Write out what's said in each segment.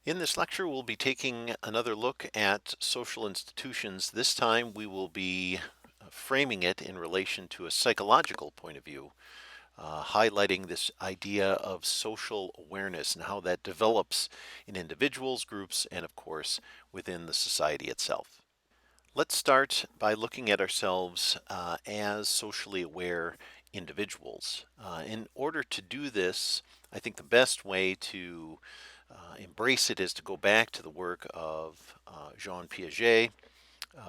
In this lecture, we'll be taking another look at social institutions. This time, we will be framing it in relation to a psychological point of view, highlighting this idea of social awareness and how that develops in individuals, groups, and of course, within the society itself. Let's start by looking at ourselves as socially aware individuals. In order to do this, I think the best way to embrace it is to go back to the work of Jean Piaget,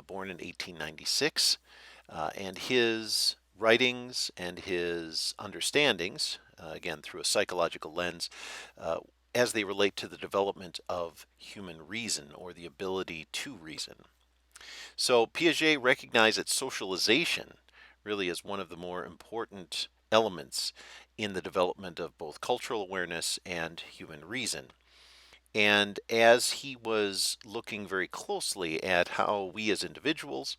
born in 1896, and his writings and his understandings, again through a psychological lens, uh, as they relate to the development of human reason or the ability to reason. So Piaget recognized that socialization really is one of the more important elements in the development of both cultural awareness and human reason. And as he was looking very closely at how we as individuals,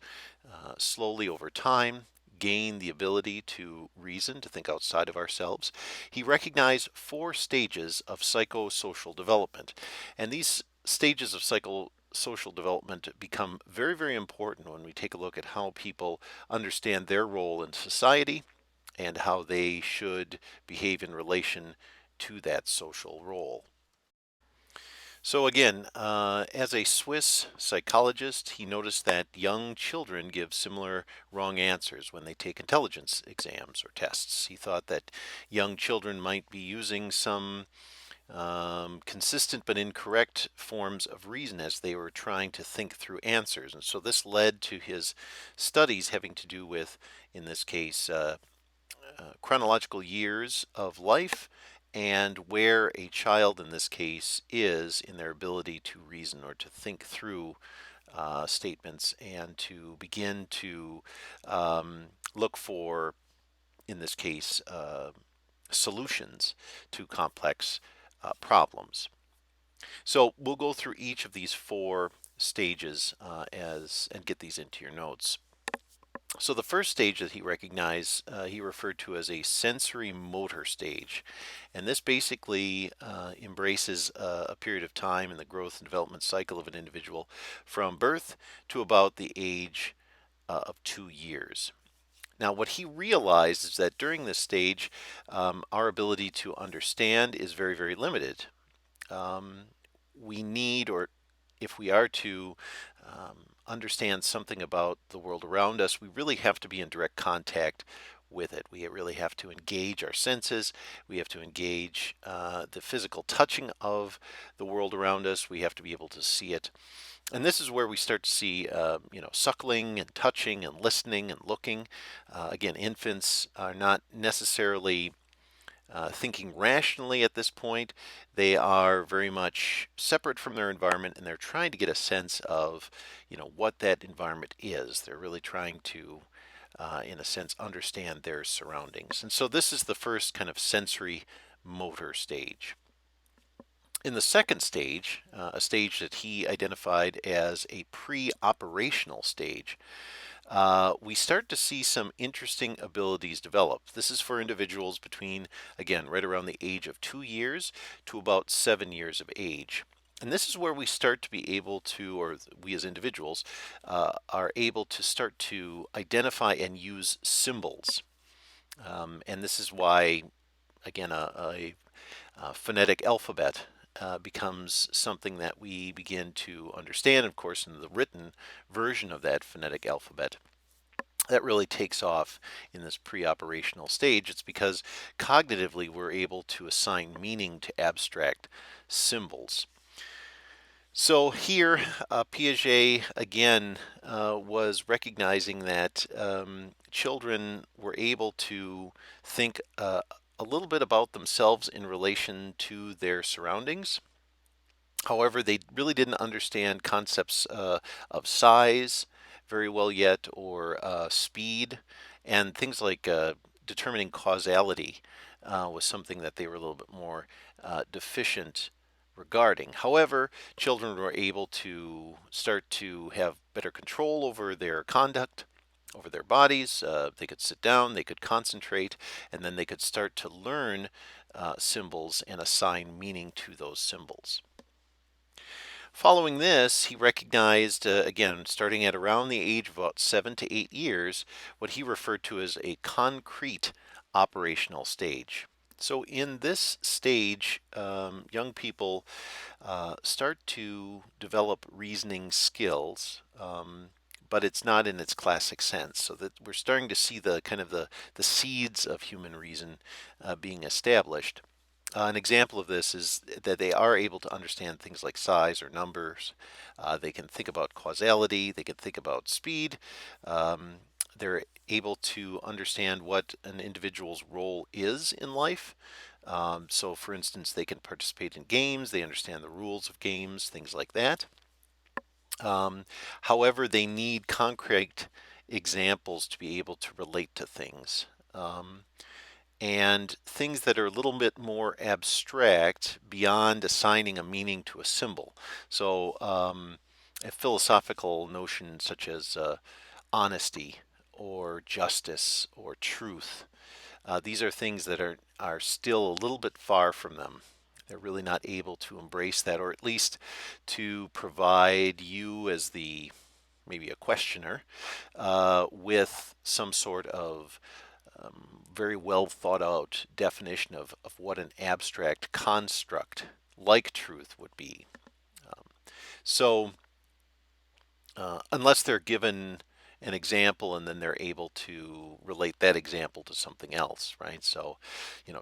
slowly over time, gain the ability to reason, to think outside of ourselves, he recognized four stages of psychosocial development. And these stages of psychosocial development become very, very important when we take a look at how people understand their role in society and how they should behave in relation to that social role. So again, as a Swiss psychologist, he noticed that young children give similar wrong answers when they take intelligence exams or tests. He thought that young children might be using some consistent but incorrect forms of reason as they were trying to think through answers. And so this led to his studies having to do with, in this case, chronological years of life and where a child in this case is in their ability to reason or to think through statements and to begin to look for, in this case, solutions to complex problems. So we'll go through each of these four stages and get these into your notes. So the first stage that he recognized, he referred to as a sensory motor stage. And this basically embraces a period of time in the growth and development cycle of an individual from birth to about the age of 2 years. Now, what he realized is that during this stage, our ability to understand is very, very limited. Um, we need, or if we are to understand something about the world around us, we really have to be in direct contact with it. We really have to engage our senses. We have to engage the physical touching of the world around us. We have to be able to see it. And this is where we start to see, suckling and touching and listening and looking. Again, infants are not necessarily thinking rationally at this point. They are very much separate from their environment and they're trying to get a sense of, what that environment is. They're really trying to, in a sense, understand their surroundings. And so this is the first kind of sensory motor stage. In the second stage, a stage that he identified as a pre-operational stage, we start to see some interesting abilities develop. This is for individuals between, again, right around the age of 2 years to about 7 years of age. And this is where we start to be able to, or we as individuals, are able to start to identify and use symbols. And this is why, again, a phonetic alphabet becomes something that we begin to understand, of course, in the written version of that phonetic alphabet that really takes off in this pre-operational stage. It's because cognitively we're able to assign meaning to abstract symbols. So here, Piaget again was recognizing that children were able to think a little bit about themselves in relation to their surroundings. However, they really didn't understand concepts of size very well yet, or speed, and things like determining causality was something that they were a little bit more deficient regarding. However, children were able to start to have better control over their conduct, over their bodies. They could sit down, they could concentrate, and then they could start to learn symbols and assign meaning to those symbols. Following this, he recognized, again, starting at around the age of about 7 to 8 years, what he referred to as a concrete operational stage. So, in this stage, young people start to develop reasoning skills, but it's not in its classic sense. So that we're starting to see the kind of the seeds of human reason being established. An example of this is that they are able to understand things like size or numbers. They can think about causality. They can think about speed. Um, they're able to understand what an individual's role is in life. So, for instance, they can participate in games. They understand the rules of games, things like that. Um, However, they need concrete examples to be able to relate to things. And things that are a little bit more abstract beyond assigning a meaning to a symbol. So, a philosophical notion such as honesty or justice or truth, these are things that are still a little bit far from them. They're really not able to embrace that, or at least to provide you as the maybe a questioner with some sort of very well thought out definition of what an abstract construct like truth would be. So, unless they're given an example and then they're able to relate that example to something else, right? So,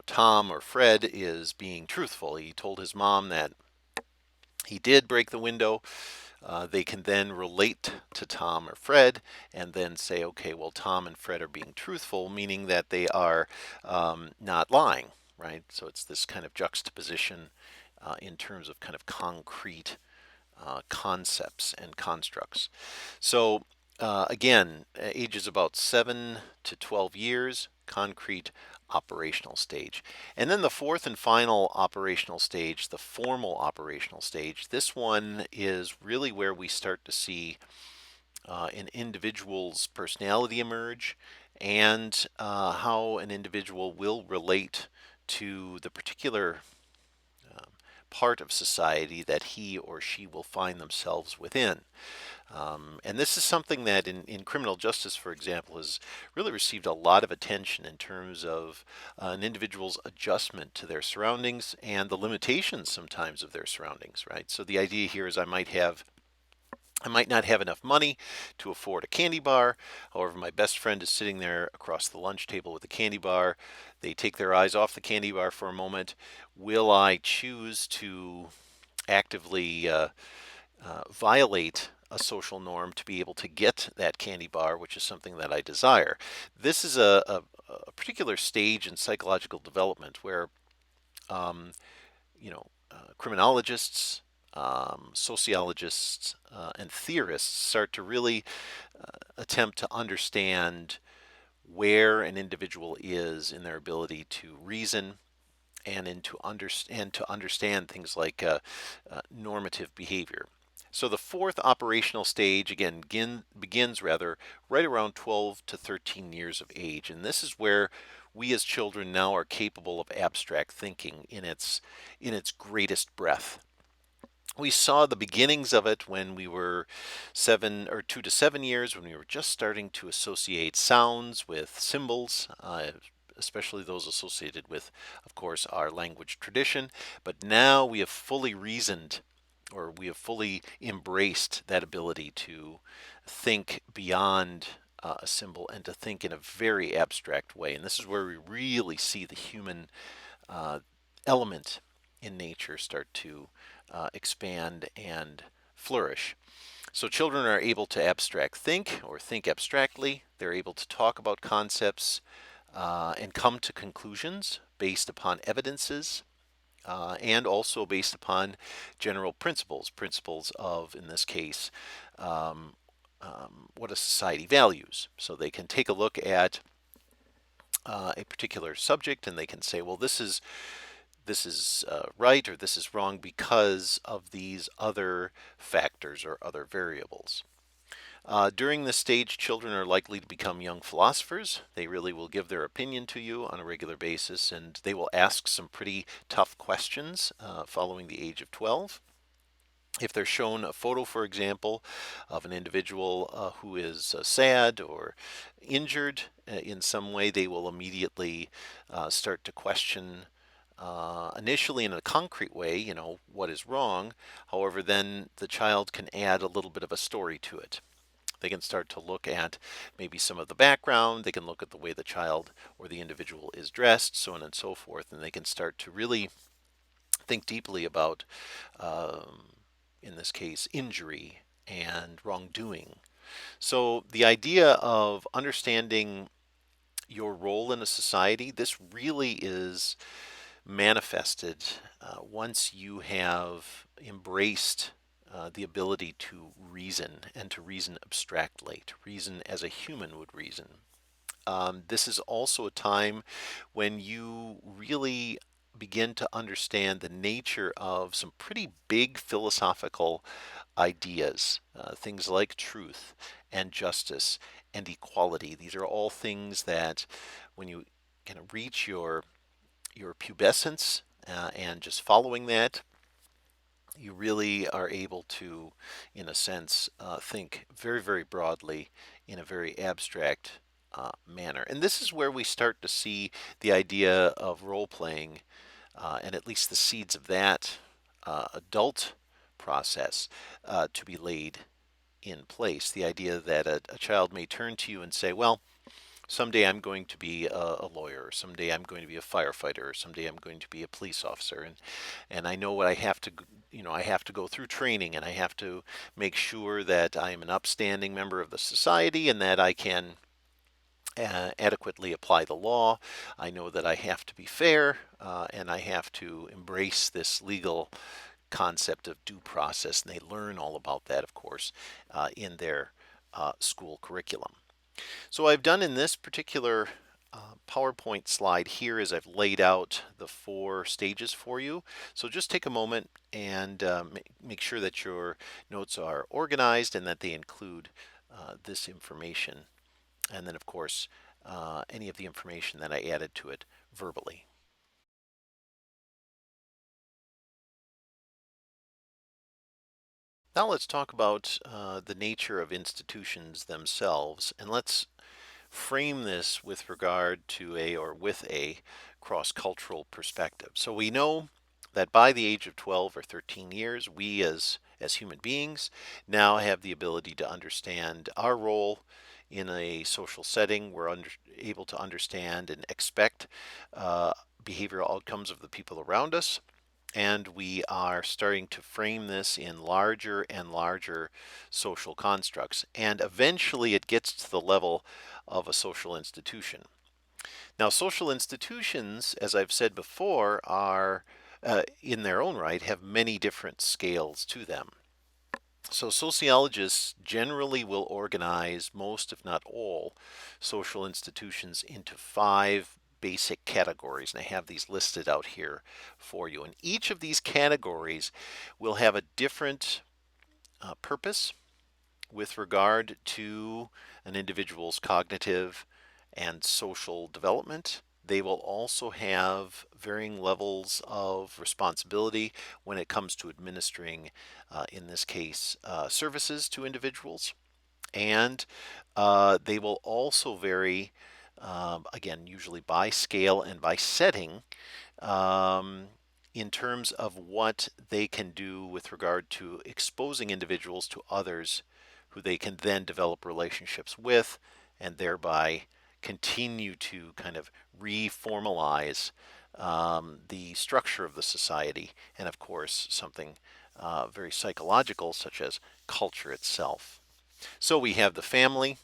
Tom or Fred is being truthful. He told his mom that he did break the window. They can then relate to Tom or Fred and then say, okay, well, Tom and Fred are being truthful, meaning that they are not lying, right? So it's this kind of juxtaposition in terms of kind of concrete concepts and constructs. So again, ages about 7 to 12 years, concrete operational stage. And then the fourth and final operational stage, the formal operational stage, this one is really where we start to see an individual's personality emerge and how an individual will relate to the particular part of society that he or she will find themselves within. And this is something that in criminal justice, for example, has really received a lot of attention in terms of an individual's adjustment to their surroundings and the limitations sometimes of their surroundings, right? So the idea here is I might not have enough money to afford a candy bar. However, my best friend is sitting there across the lunch table with a candy bar. They take their eyes off the candy bar for a moment. Will I choose to actively violate a social norm to be able to get that candy bar, which is something that I desire? This is a particular stage in psychological development where um, criminologists, sociologists, and theorists start to really attempt to understand where an individual is in their ability to reason and to understand things like normative behavior. So the fourth operational stage again begins rather right around 12 to 13 years of age, and this is where we as children now are capable of abstract thinking in its greatest breadth. We saw the beginnings of it when we were 2 to 7 years, when we were just starting to associate sounds with symbols, especially those associated with, of course, our language tradition. But now we have fully reasoned, or we have fully embraced that ability to think beyond a symbol and to think in a very abstract way. And this is where we really see the human uh, element in nature start to expand and flourish. So children are able to abstract think or think abstractly. They're able to talk about concepts and come to conclusions based upon evidences and also based upon general principles of, in this case, um, what a society values. So they can take a look at a particular subject and they can say, well, this is right or this is wrong because of these other factors or other variables. During this stage, children are likely to become young philosophers. They really will give their opinion to you on a regular basis, and they will ask some pretty tough questions following the age of 12. If they're shown a photo, for example, of an individual who is sad or injured in some way, they will immediately start to question, initially in a concrete way, what is wrong. However, then the child can add a little bit of a story to it. They can start to look at maybe some of the background. They can look at the way the child or the individual is dressed, so on and so forth, and they can start to really think deeply about, um, in this case, injury and wrongdoing. So the idea of understanding your role in a society, this really is manifested once you have embraced the ability to reason and to reason abstractly, to reason as a human would reason. This is also a time when you really begin to understand the nature of some pretty big philosophical ideas, things like truth and justice and equality. These are all things that when you kind of reach your pubescence and just following that, you really are able to, in a sense, think very, very broadly in a very abstract manner. And this is where we start to see the idea of role playing and at least the seeds of that adult process to be laid in place. The idea that a child may turn to you and say, well, someday I'm going to be a lawyer, or someday I'm going to be a firefighter, or someday I'm going to be a police officer, and I know what I have to, I have to go through training, and I have to make sure that I am an upstanding member of the society, and that I can adequately apply the law. I know that I have to be fair, and I have to embrace this legal concept of due process, and they learn all about that, of course, in their school curriculum. So I've done in this particular PowerPoint slide here is I've laid out the 4 stages for you. So just take a moment and make sure that your notes are organized and that they include this information. And then, of course, any of the information that I added to it verbally. Now let's talk about the nature of institutions themselves, and let's frame this with regard to with a cross-cultural perspective. So we know that by the age of 12 or 13 years, we as human beings now have the ability to understand our role in a social setting. We're able to understand and expect behavioral outcomes of the people around us. And we are starting to frame this in larger and larger social constructs. And eventually it gets to the level of a social institution. Now, social institutions, as I've said before, are in their own right have many different scales to them. So sociologists generally will organize most, if not all, social institutions into 5 basic categories, and I have these listed out here for you. And each of these categories will have a different purpose with regard to an individual's cognitive and social development. They will also have varying levels of responsibility when it comes to administering, in this case, services to individuals. And they will also vary, again, usually by scale and by setting, um, in terms of what they can do with regard to exposing individuals to others who they can then develop relationships with and thereby continue to kind of reformalize the structure of the society, and of course something very psychological such as culture itself. So we have the family,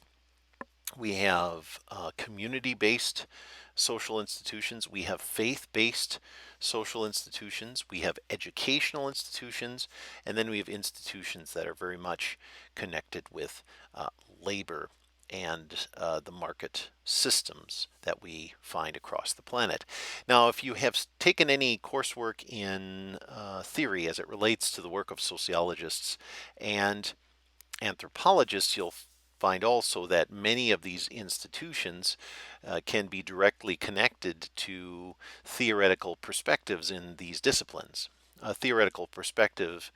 we have community-based social institutions, we have faith-based social institutions, we have educational institutions, and then we have institutions that are very much connected with uh, labor and the market systems that we find across the planet. Now, if you have taken any coursework in theory as it relates to the work of sociologists and anthropologists, you'll find also that many of these institutions can be directly connected to theoretical perspectives in these disciplines. a theoretical perspective,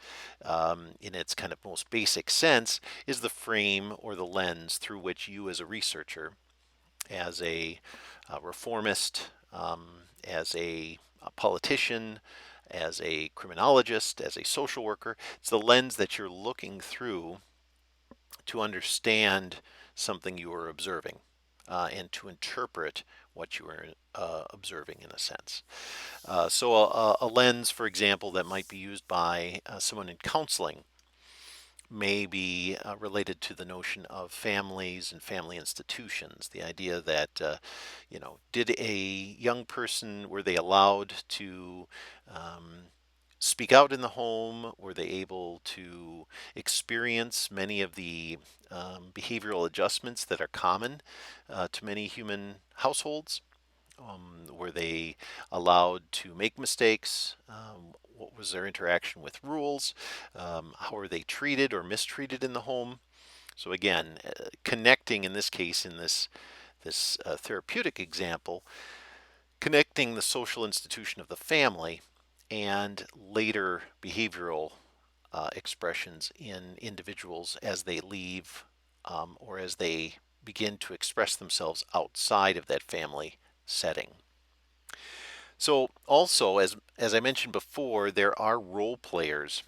in its kind of most basic sense, is the frame or the lens through which you as a researcher, as a reformist, as a politician, as a criminologist, as a social worker, it's the lens that you're looking through to understand something you are observing, and to interpret what you are observing in a sense. So a lens, for example, that might be used by someone in counseling may be related to the notion of families and family institutions. The idea that, did a young person, were they allowed to speak out in the home? Were they able to experience many of the behavioral adjustments that are common to many human households? Were they allowed to make mistakes? What was their interaction with rules? How were they treated or mistreated in the home? So again, connecting in this case, in this therapeutic example, connecting the social institution of the family and later behavioral expressions in individuals as they leave, or as they begin to express themselves outside of that family setting. So also, as I mentioned before, there are role players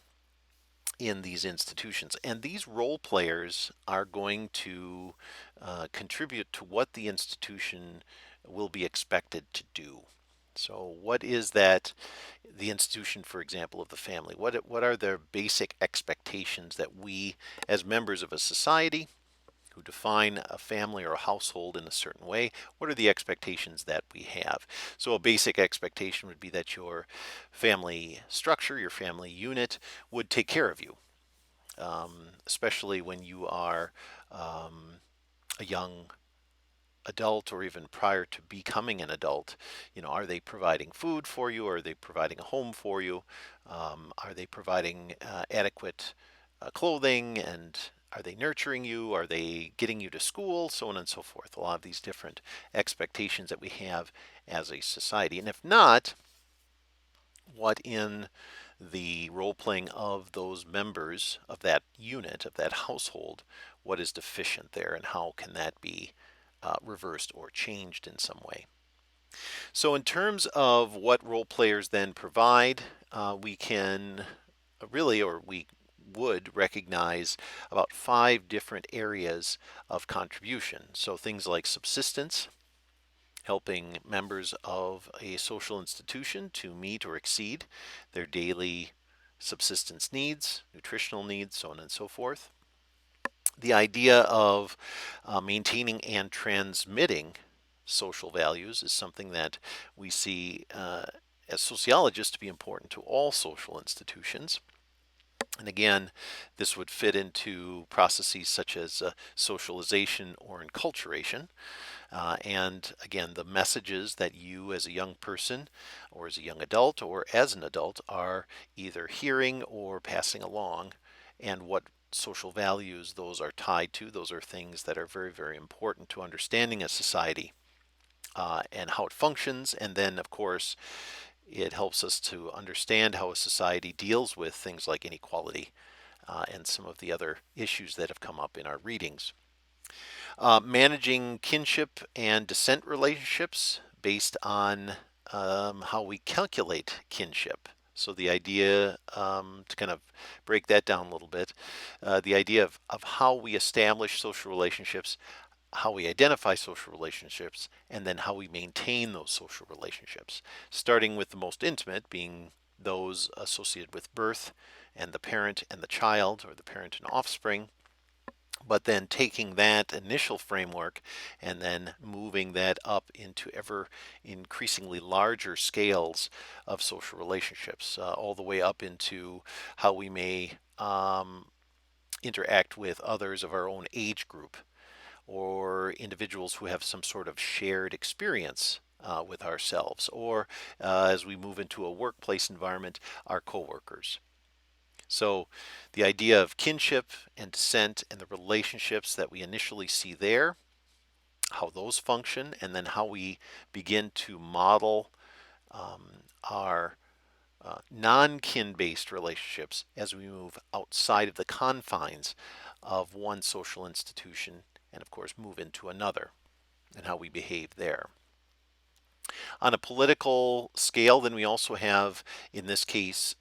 in these institutions, and these role players are going to contribute to what the institution will be expected to do. So what is that, the institution, for example, of the family? What are the basic expectations that we, as members of a society who define a family or a household in a certain way, what are the expectations that we have? So a basic expectation would be that your family structure, your family unit, would take care of you, especially when you are a young adult or even prior to becoming an adult. Are they providing food for you? Are they providing a home for you? Are they providing adequate clothing, and are they nurturing you? Are they getting you to school? So on and so forth. A lot of these different expectations that we have as a society. And if not, what in the role playing of those members of that unit, of that household, what is deficient there, and how can that be reversed or changed in some way? So, in terms of what role players then provide, we can really, or we would recognize about 5 different areas of contribution. So, things like subsistence, helping members of a social institution to meet or exceed their daily subsistence needs, nutritional needs, so on and so forth. The idea of maintaining and transmitting social values is something that we see as sociologists to be important to all social institutions. And again, this would fit into processes such as socialization or enculturation. And again, the messages that you as a young person, or as a young adult, or as an adult are either hearing or passing along, and what social values those are tied to. Those are things that are very, very important to understanding a society and how it functions. And then, of course, it helps us to understand how a society deals with things like inequality and some of the other issues that have come up in our readings. Managing kinship and descent relationships based on how we calculate kinship. So the idea, to kind of break that down a little bit, the idea of how we establish social relationships, how we identify social relationships, and then how we maintain those social relationships, starting with the most intimate, being those associated with birth and the parent and the child, or the parent and offspring, but then taking that initial framework and then moving that up into ever increasingly larger scales of social relationships, all the way up into how we may interact with others of our own age group, or individuals who have some sort of shared experience with ourselves, or as we move into a workplace environment, our coworkers. So the idea of kinship and descent and the relationships that we initially see there, how those function, and then how we begin to model our non-kin-based relationships as we move outside of the confines of one social institution and, of course, move into another and how we behave there. On a political scale, then we also have, in this case,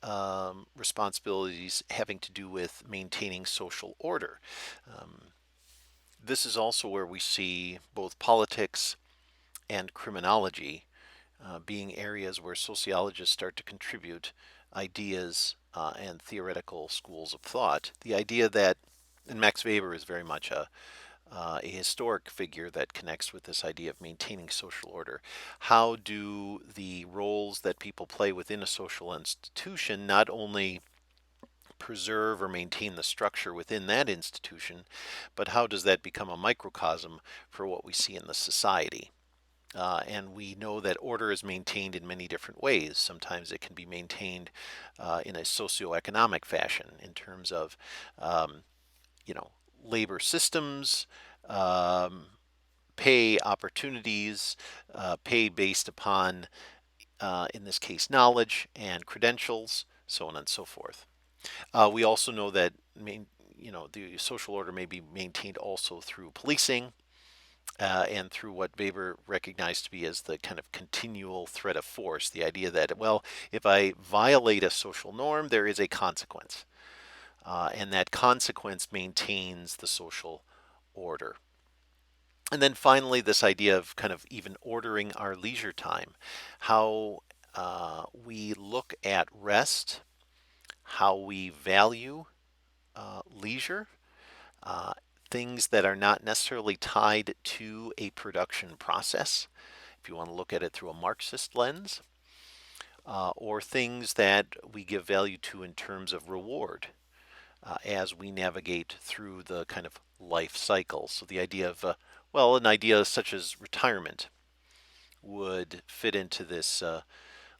responsibilities having to do with maintaining social order. Um, this is also where we see both politics and criminology being areas where sociologists start to contribute ideas and theoretical schools of thought. The idea that, and Max Weber is very much a historic figure that connects with this idea of maintaining social order. How do the roles that people play within a social institution not only preserve or maintain the structure within that institution, but how does that become a microcosm for what we see in the society? And we know that order is maintained in many different ways. Sometimes it can be maintained in a socioeconomic fashion in terms of, um, you know, labor systems, um, pay opportunities, pay based upon, in this case, knowledge and credentials, so on and so forth. We also know that the social order may be maintained also through policing and through what Weber recognized to be as the kind of continual threat of force, the idea that, well, if I violate a social norm, there is a consequence, and that consequence maintains the social order. And then finally, this idea of kind of even ordering our leisure time, how we look at rest, how we value leisure, uh, things that are not necessarily tied to a production process, if you want to look at it through a Marxist lens, or things that we give value to in terms of reward as we navigate through the kind of life cycle. So the idea of, well, an idea such as retirement would fit into this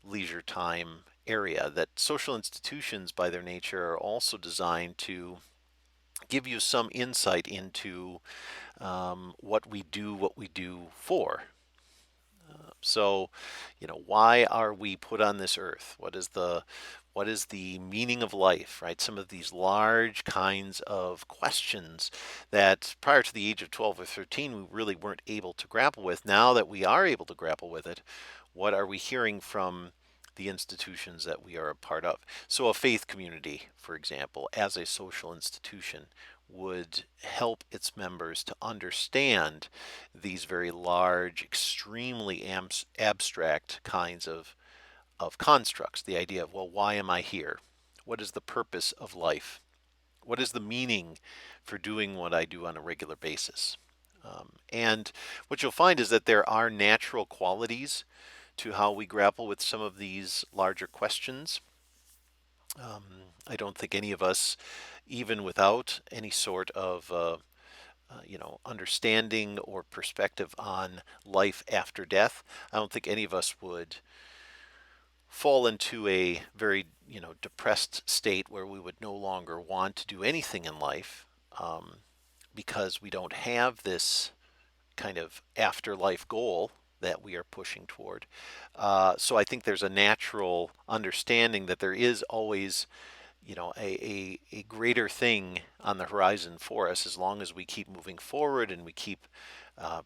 leisure time area, that social institutions by their nature are also designed to give you some insight into what we do for. So, why are we put on this earth? What is the meaning of life, right? Some of these large kinds of questions that prior to the age of 12 or 13 we really weren't able to grapple with. Now that we are able to grapple with it, what are we hearing from the institutions that we are a part of? So a faith community, for example, as a social institution would help its members to understand these very large, extremely abstract kinds of constructs. The idea of, well, why am I here? What is the purpose of life? What is the meaning for doing what I do on a regular basis? And what you'll find is that there are natural qualities to how we grapple with some of these larger questions. Um, I don't think any of us, even without any sort of understanding or perspective on life after death, I don't think any of us would fall into a very depressed state where we would no longer want to do anything in life um, because we don't have this kind of afterlife goal that we are pushing toward. So I think there's a natural understanding that there is always a greater thing on the horizon for us as long as we keep moving forward and we keep uh,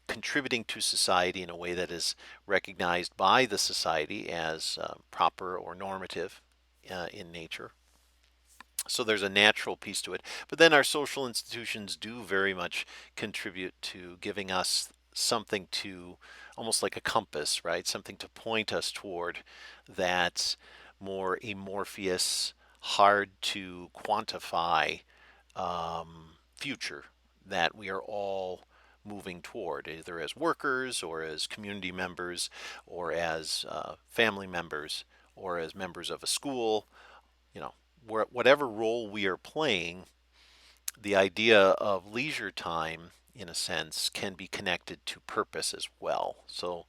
contributing to society in a way that is recognized by the society as proper or normative in nature. So there's a natural piece to it. But then our social institutions do very much contribute to giving us something to, almost like a compass, right? Something to point us toward that more amorphous, hard to quantify future that we are all moving toward, either as workers or as community members or as family members or as members of a school. You know, whatever role we are playing, the idea of leisure time, in a sense, can be connected to purpose as well. So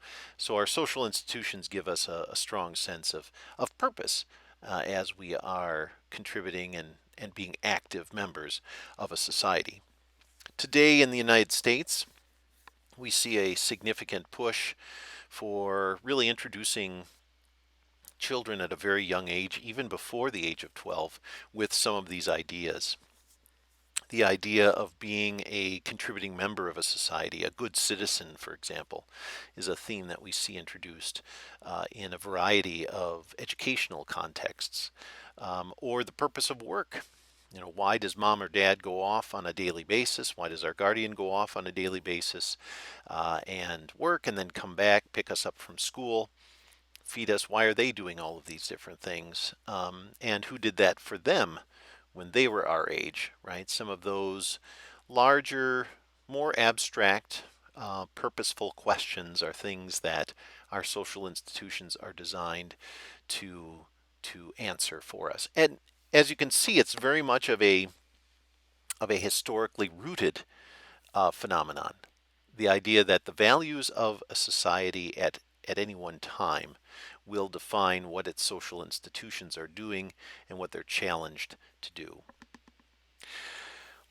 our social institutions give us a strong sense of purpose as we are contributing and being active members of a society. Today in the United States, we see a significant push for really introducing children at a very young age, even before the age of 12, with some of these ideas. The idea of being a contributing member of a society, a good citizen, for example, is a theme that we see introduced in a variety of educational contexts. Or the purpose of work. You know, why does mom or dad go off on a daily basis? Why does our guardian go off on a daily basis and work and then come back, pick us up from school, feed us? Why are they doing all of these different things? And who did that for them when they were our age, right? Some of those larger, more abstract, purposeful questions are things that our social institutions are designed to answer for us. And as you can see, it's very much of a historically rooted phenomenon. The idea that the values of a society at any one time will define what its social institutions are doing and what they're challenged to do.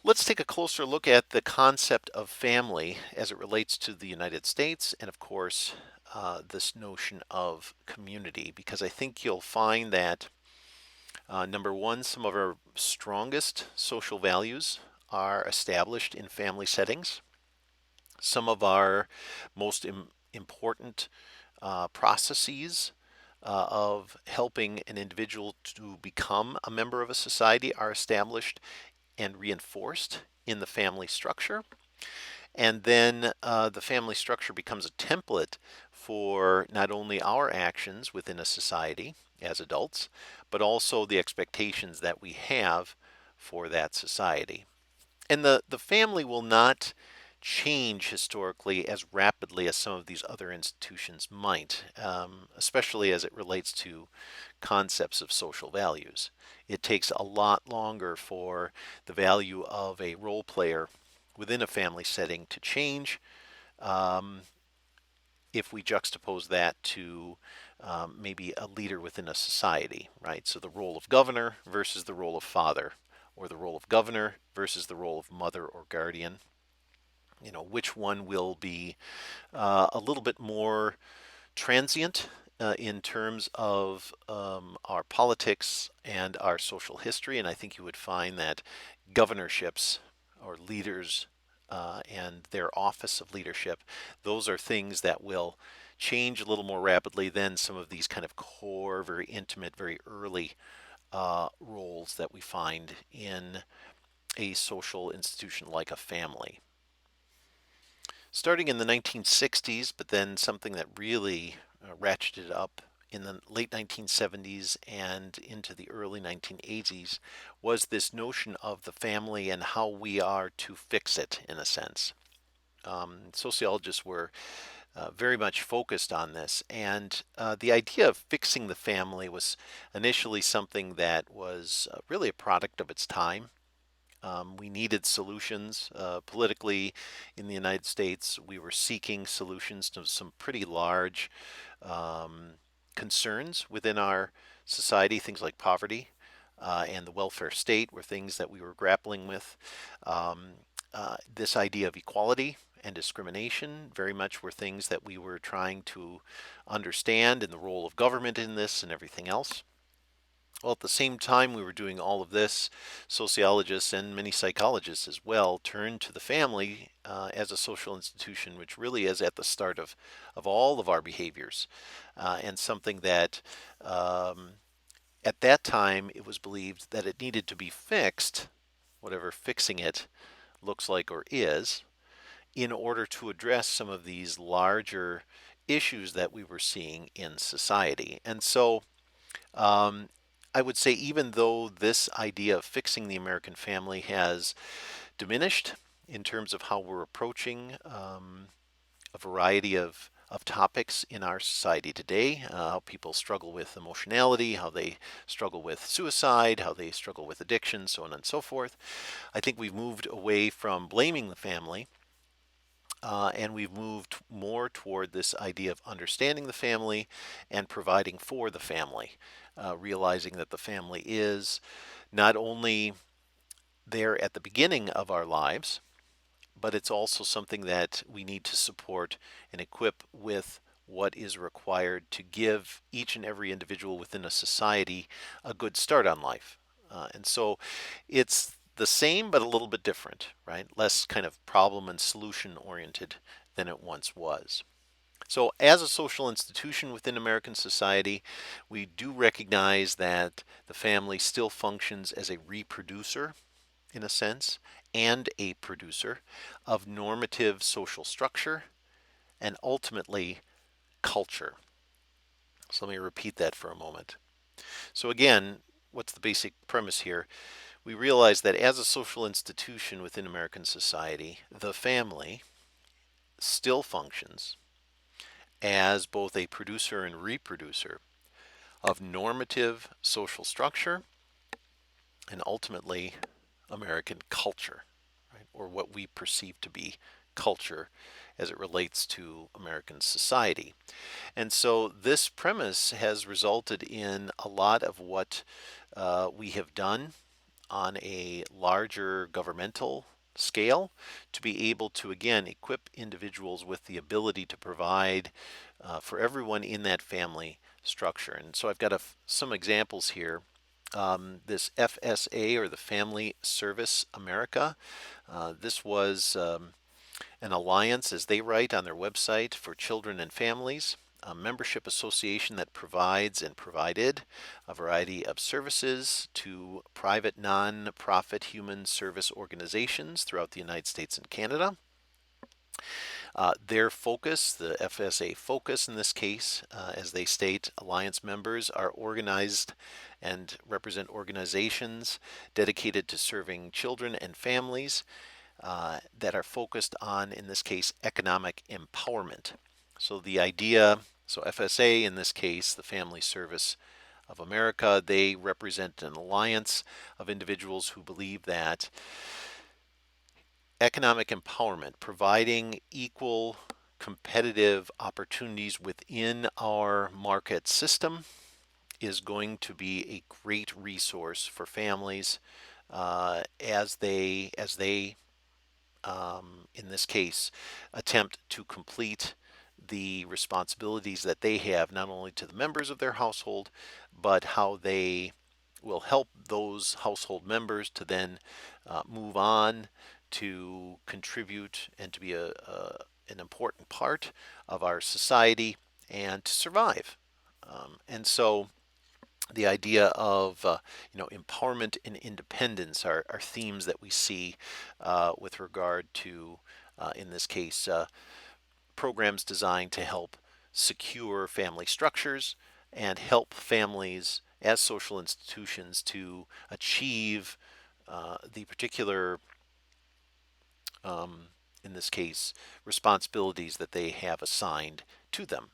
Let's take a closer look at the concept of family as it relates to the United States and, of course, this notion of community, because I think you'll find that number one, some of our strongest social values are established in family settings. Some of our most important processes of helping an individual to become a member of a society are established and reinforced in the family structure. And then the family structure becomes a template for not only our actions within a society as adults, but also the expectations that we have for that society. And the family will not change historically as rapidly as some of these other institutions might, especially as it relates to concepts of social values. It takes a lot longer for the value of a role player within a family setting to change um, if we juxtapose that to maybe a leader within a society, right? So the role of governor versus the role of father, or the role of governor versus the role of mother or guardian. You know, which one will be a little bit more transient in terms of our politics and our social history. And I think you would find that governorships or leaders and their office of leadership, those are things that will change a little more rapidly than some of these kind of core, very intimate, very early roles that we find in a social institution like a family. Starting in the 1960s, but then something that really ratcheted up in the late 1970s and into the early 1980s was this notion of the family and how we are to fix it, in a sense. Sociologists were very much focused on this, and the idea of fixing the family was initially something that was really a product of its time. We needed solutions politically in the United States. We were seeking solutions to some pretty large um, concerns within our society. Things like poverty and the welfare state were things that we were grappling with. Um, this idea of equality and discrimination very much were things that we were trying to understand, and the role of government in this and everything else. Well, at the same time we were doing all of this, sociologists and many psychologists as well turned to the family as a social institution, which really is at the start of all of our behaviors, and something that at that time it was believed that it needed to be fixed, whatever fixing it looks like or is, in order to address some of these larger issues that we were seeing in society. And so um, I would say, even though this idea of fixing the American family has diminished in terms of how we're approaching a variety of topics in our society today, how people struggle with emotionality, how they struggle with suicide, how they struggle with addiction, so on and so forth. I think we've moved away from blaming the family and we've moved more toward this idea of understanding the family and providing for the family, realizing that the family is not only there at the beginning of our lives, but it's also something that we need to support and equip with what is required to give each and every individual within a society a good start on life. And so it's the same but a little bit different, right? Less kind of problem and solution oriented than it once was. So, as a social institution within American society, we do recognize that the family still functions as a reproducer, in a sense, and a producer of normative social structure and ultimately culture. So, let me repeat that for a moment. So, again, what's the basic premise here? We realize that as a social institution within American society, the family still functions as both a producer and reproducer of normative social structure and ultimately American culture, right? Or what we perceive to be culture as it relates to American society. And so this premise has resulted in a lot of what we have done on a larger governmental scale to be able to, again, equip individuals with the ability to provide for everyone in that family structure. And so I've got some examples here. This FSA, or the Family Service America, this was an alliance, as they write on their website, for children and families, a membership association that provides and provided a variety of services to private non-profit human service organizations throughout the United States and Canada. Their focus, the FSA focus in this case, as they state, alliance members are organized and represent organizations dedicated to serving children and families that are focused on, in this case, economic empowerment. So the idea, so FSA in this case, the Family Service of America, they represent an alliance of individuals who believe that economic empowerment, providing equal competitive opportunities within our market system, is going to be a great resource for families as they in this case, attempt to complete the responsibilities that they have, not only to the members of their household, but how they will help those household members to then move on to contribute and to be an important part of our society and to survive. And so the idea of empowerment and independence are themes that we see with regard to, in this case, programs designed to help secure family structures and help families as social institutions to achieve the particular, um, in this case, responsibilities that they have assigned to them.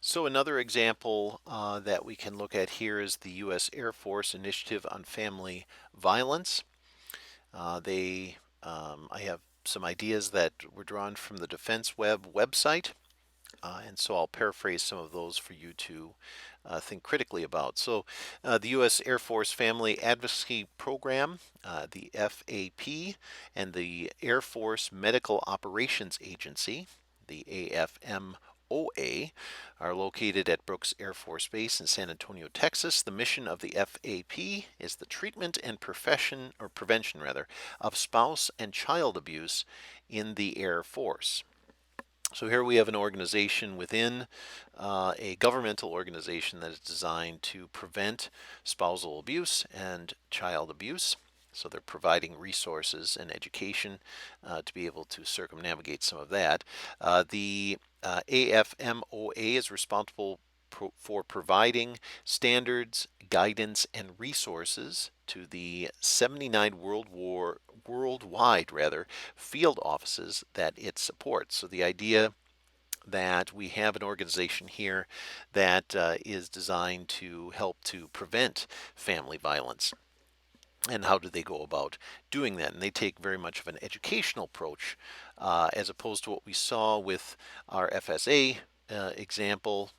So another example that we can look at here is the U.S. Air Force Initiative on Family Violence. I have some ideas that were drawn from the Defense Web website, and so I'll paraphrase some of those for you to think critically about. So the U.S. Air Force Family Advocacy Program, the FAP, and the Air Force Medical Operations Agency, the AFMOA, are located at Brooks Air Force Base in San Antonio, Texas. The mission of the FAP is the treatment and prevention rather, of spouse and child abuse in the Air Force. So here we have an organization within a governmental organization that is designed to prevent spousal abuse and child abuse. So they're providing resources and education to be able to circumnavigate some of that. The AFMOA is responsible for providing standards, guidance, and resources to the 79 worldwide field offices that it supports. So the idea that we have an organization here that is designed to help to prevent family violence. And how do they go about doing that? And they take very much of an educational approach as opposed to what we saw with our FSA example,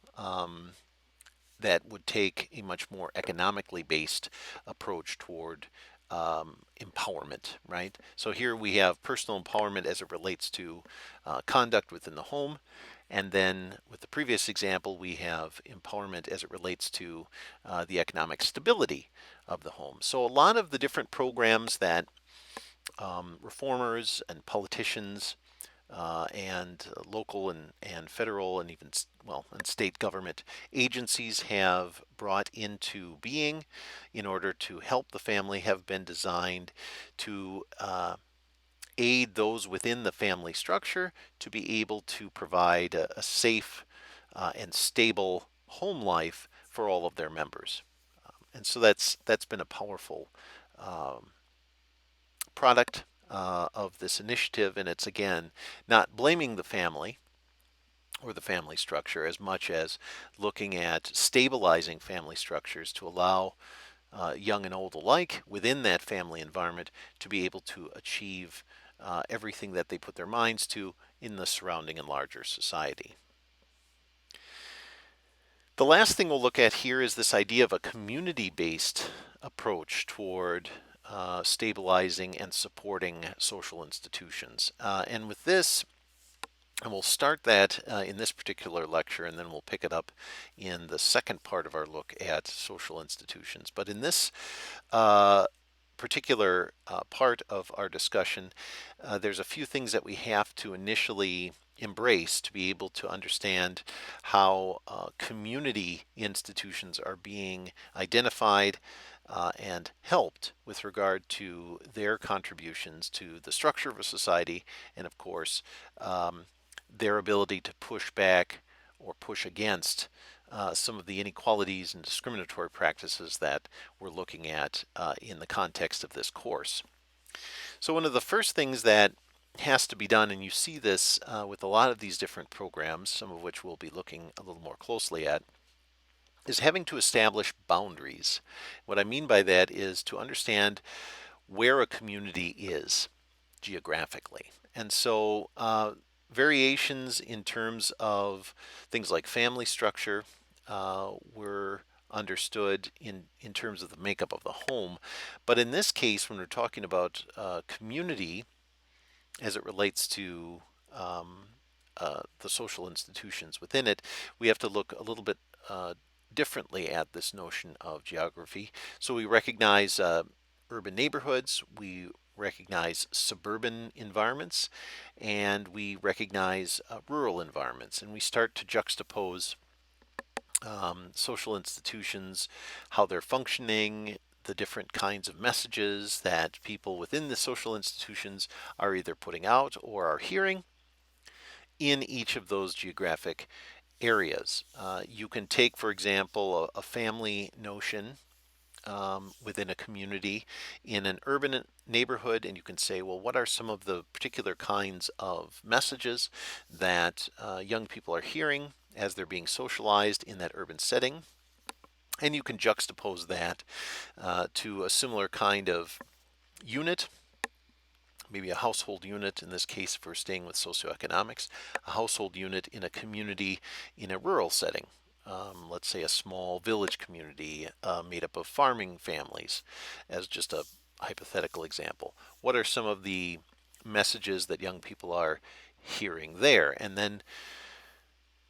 that would take a much more economically based approach toward empowerment, right? So here we have personal empowerment as it relates to conduct within the home, And then with the previous example, we have empowerment as it relates to the economic stability of the home. So a lot of the different programs that reformers and politicians and local and federal and even and state government agencies have brought into being in order to help the family have been designed to aid those within the family structure to be able to provide a safe and stable home life for all of their members. And so that's been a powerful um, product of this initiative, and it's again not blaming the family or the family structure as much as looking at stabilizing family structures to allow young and old alike within that family environment to be able to achieve everything that they put their minds to in the surrounding and larger society. The last thing we'll look at here is this idea of a community-based approach toward stabilizing and supporting social institutions. And with this, and we'll start that in this particular lecture, and then we'll pick it up in the second part of our look at social institutions. But in this uh, particular part of our discussion, there's a few things that we have to initially embrace to be able to understand how community institutions are being identified and helped with regard to their contributions to the structure of a society, and of course, their ability to push back or push against some of the inequalities and discriminatory practices that we're looking at in the context of this course. So one of the first things that has to be done, and you see this with a lot of these different programs, some of which we'll be looking a little more closely at, is having to establish boundaries. What I mean by that is to understand where a community is geographically. And so variations in terms of things like family structure were understood in terms of the makeup of the home. But in this case, when we're talking about community as it relates to the social institutions within it, we have to look a little bit differently at this notion of geography. So we recognize urban neighborhoods, we recognize suburban environments, and we recognize rural environments. And we start to juxtapose social institutions, how they're functioning, the different kinds of messages that people within the social institutions are either putting out or are hearing in each of those geographic areas. You can take, for example, a family notion within a community in an urban neighborhood, and you can say, well, what are some of the particular kinds of messages that young people are hearing as they're being socialized in that urban setting? And you can juxtapose that to a similar kind of unit, maybe a household unit, in this case, if we're staying with socioeconomics, a household unit in a community in a rural setting. Let's say a small village community made up of farming families, as just a hypothetical example. What are some of the messages that young people are hearing there? And then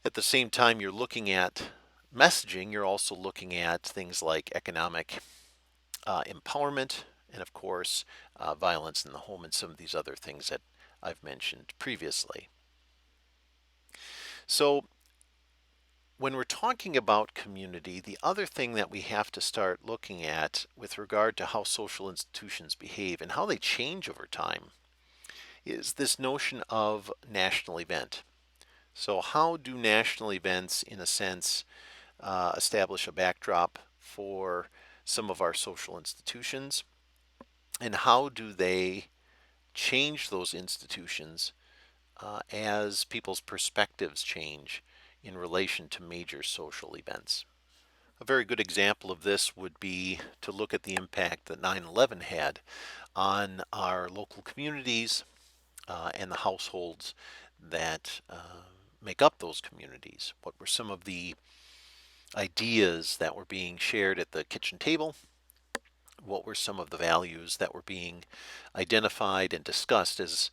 at the same time you're looking at messaging, you're also looking at things like economic empowerment, and of course, violence in the home, and some of these other things that I've mentioned previously. So when we're talking about community, the other thing that we have to start looking at with regard to how social institutions behave and how they change over time is this notion of national event. So how do national events, in a sense, establish a backdrop for some of our social institutions, and how do they change those institutions as people's perspectives change in relation to major social events? A very good example of this would be to look at the impact that 9/11 had on our local communities and the households that make up those communities. What were some of the ideas that were being shared at the kitchen table? What were some of the values that were being identified and discussed as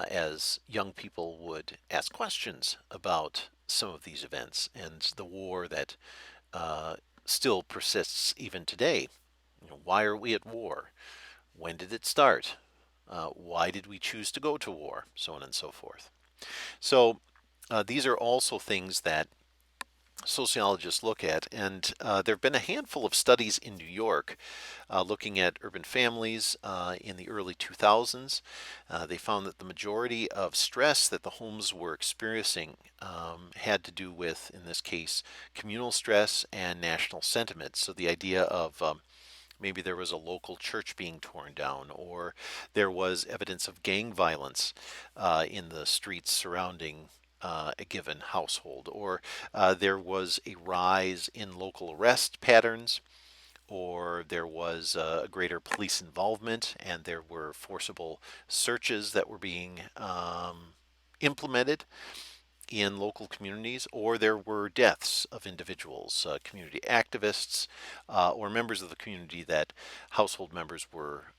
as young people would ask questions about some of these events and the war that uh, still persists even today. Why are we at war? When did it start? Why did we choose to go to war? So on and so forth. So these are also things that sociologists look at, and there have been a handful of studies in New York looking at urban families in the early 2000s. They found that the majority of stress that the homes were experiencing had to do with, in this case, communal stress and national sentiment. So the idea of maybe there was a local church being torn down, or there was evidence of gang violence in the streets surrounding a given household, or there was a rise in local arrest patterns, or there was greater police involvement and there were forcible searches that were being implemented in local communities, or there were deaths of individuals, community activists, or members of the community that household members were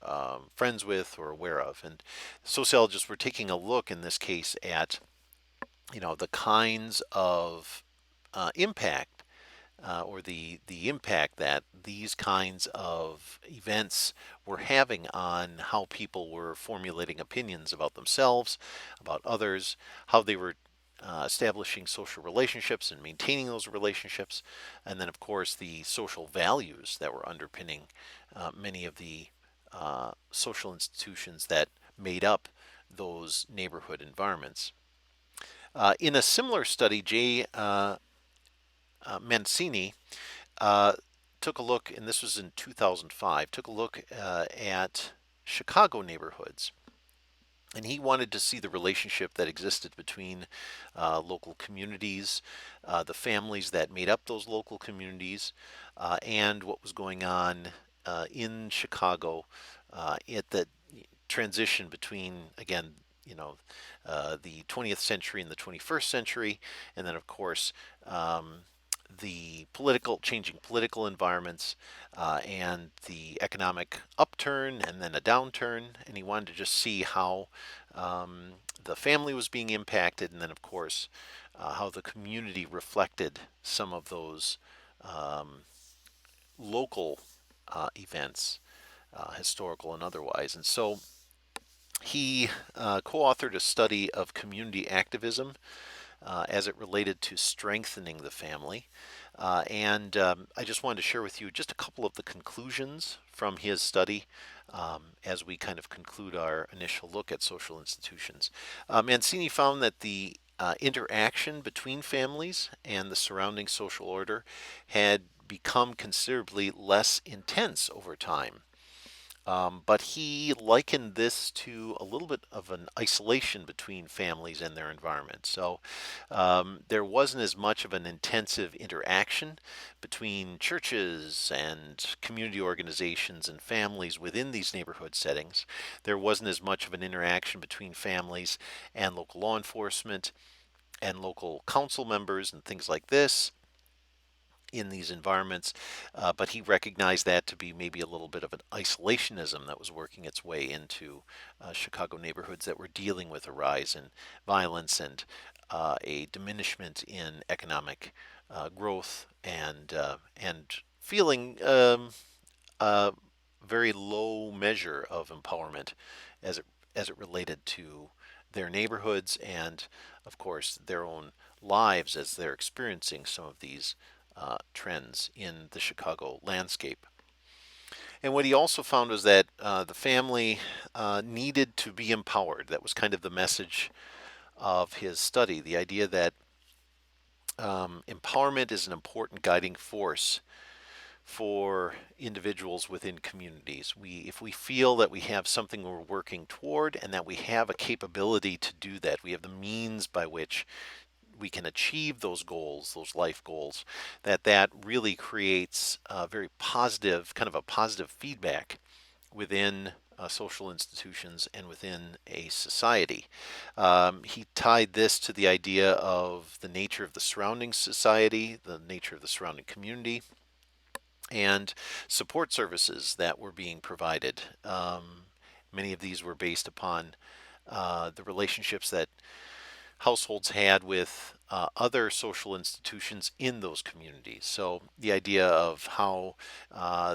friends with or aware of. And sociologists were taking a look in this case at, the kinds of impact or the impact that these kinds of events were having on how people were formulating opinions about themselves, about others, how they were establishing social relationships and maintaining those relationships, and then, of course, the social values that were underpinning many of the social institutions that made up those neighborhood environments. In a similar study, Jay Mancini uh, took a look, and this was in 2005, took a look at Chicago neighborhoods. And he wanted to see the relationship that existed between local communities, the families that made up those local communities, and what was going on in Chicago at the transition between, again, the 20th century and the 21st century, and then, of course, the changing political environments, and the economic upturn and then a downturn. And he wanted to just see how the family was being impacted, and then, of course, how the community reflected some of those um, local events, historical and otherwise. And so he co-authored a study of community activism as it related to strengthening the family. And I just wanted to share with you just a couple of the conclusions from his study as we kind of conclude our initial look at social institutions. Mancini found that the interaction between families and the surrounding social order had become considerably less intense over time. But he likened this to a little bit of an isolation between families and their environment. So there wasn't as much of an intensive interaction between churches and community organizations and families within these neighborhood settings. There wasn't as much of an interaction between families and local law enforcement and local council members and things like this in these environments, but he recognized that to be maybe a little bit of an isolationism that was working its way into Chicago neighborhoods that were dealing with a rise in violence and a diminishment in economic growth and feeling a very low measure of empowerment as it related to their neighborhoods and, of course, their own lives as they're experiencing some of these trends in the Chicago landscape. And what he also found was that the family needed to be empowered. That was kind of the message of his study, the idea that empowerment is an important guiding force for individuals within communities. If we feel that we have something we're working toward and that we have a capability to do that, we have the means by which we can achieve those goals, those life goals, that really creates a very positive, kind of a positive feedback within social institutions and within a society. He tied this to the idea of the nature of the surrounding society, the nature of the surrounding community, and support services that were being provided. Many of these were based upon the relationships that households had with other social institutions in those communities. So the idea of how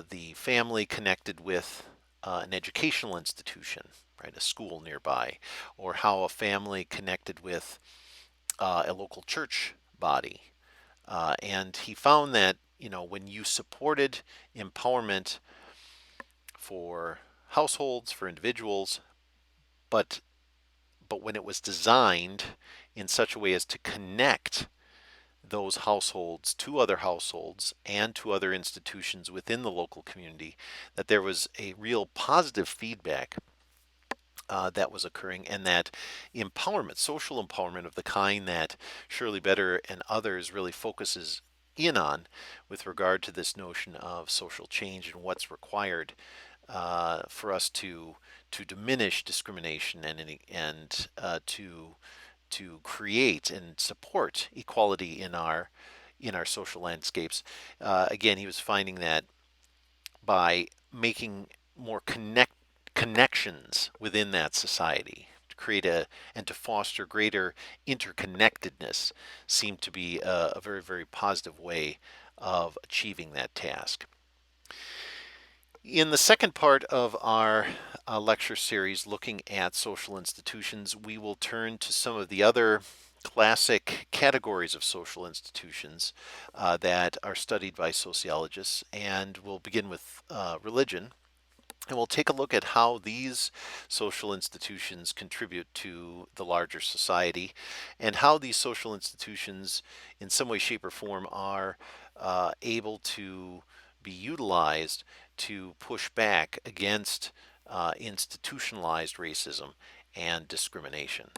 the family connected with an educational institution, right, a school nearby, or how a family connected with a local church body. And he found that, when you supported empowerment for households, for individuals, but when it was designed in such a way as to connect those households to other households and to other institutions within the local community, that there was a real positive feedback that was occurring, and that empowerment, social empowerment of the kind that Shirley Better and others really focuses in on with regard to this notion of social change and what's required for us to diminish discrimination and to create and support equality in our social landscapes. Again, he was finding that by making more connections within that society to create and to foster greater interconnectedness seemed to be a very, very positive way of achieving that task. In the second part of our lecture series looking at social institutions, we will turn to some of the other classic categories of social institutions that are studied by sociologists, and we'll begin with religion. And we'll take a look at how these social institutions contribute to the larger society, and how these social institutions, in some way, shape, or form, are able to be utilized to push back against institutionalized racism and discrimination.